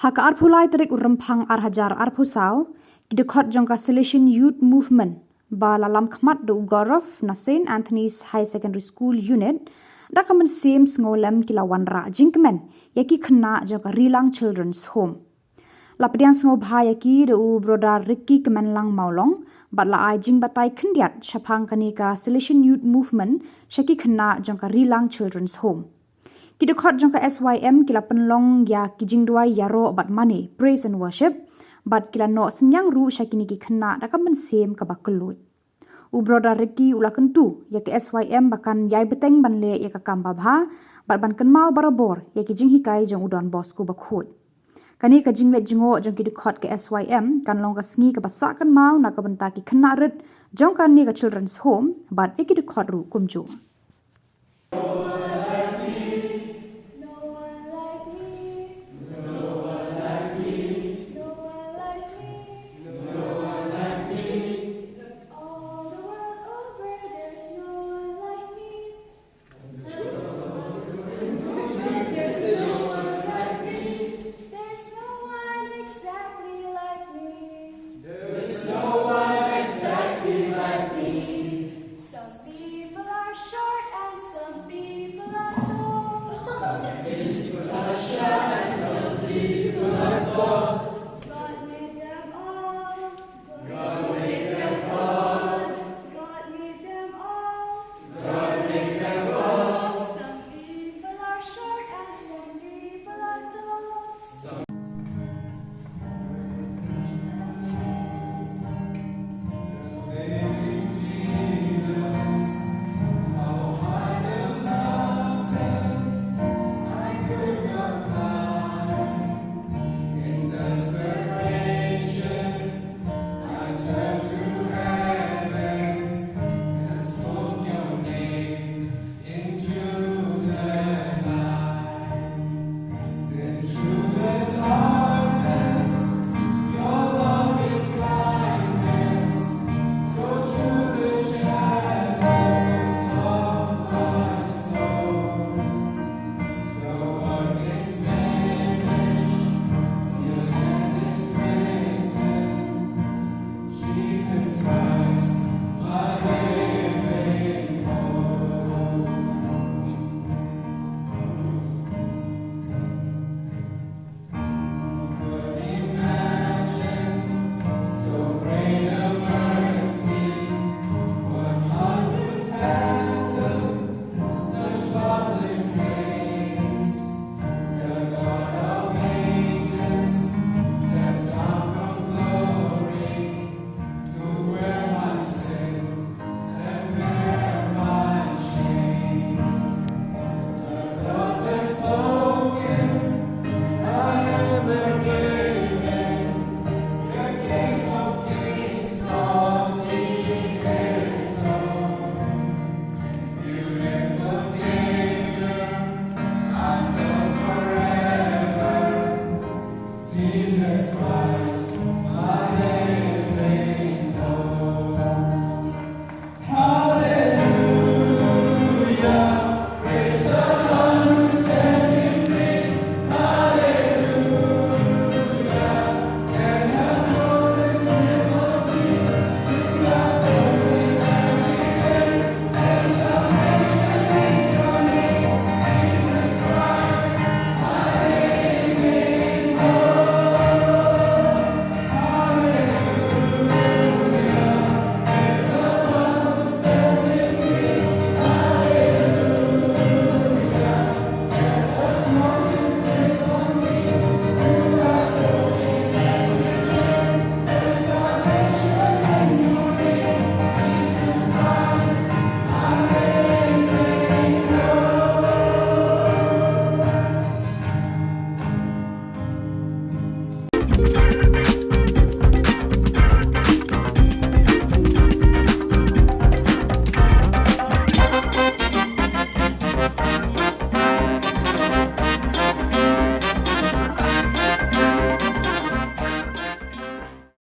Haka arphulai terik urempang arhajar arphusau, kidekot jongka Salesian Youth Movement, ba lalam khmat do Ugorov na St. Anthony's High Secondary School Unit, da kamen sim ngolem kilawan ra jingkemen, yaki kena jongka Rilang Children's Home. Lapdiang ngobha yaki do broda Ricky kemenlang maulong, bat la ai jing batai kendiat syapang kanika Salesian Youth Movement, syaki kena jongka Rilang Children's Home. Kidekot jongka SYM kila penlong ya kijingduai yaro bat money, praise and worship, bat kila no senyang ru syakini ki kena daka mensem kabakelut. Ubroda Ricky ula kentu, ya ke SYM bakan yai beteng banle ya kakam babha, bat ban kenmau barabor ya ki jinghikai jong udon Bosco bakhut. Kani ka jinglet Jngoh jong kidekot ke SYM, kan long ka sengi ka basak kan mau nak ka benta ki kena red, jong kan ni ka children's home, bat ya kidekot ru kumju.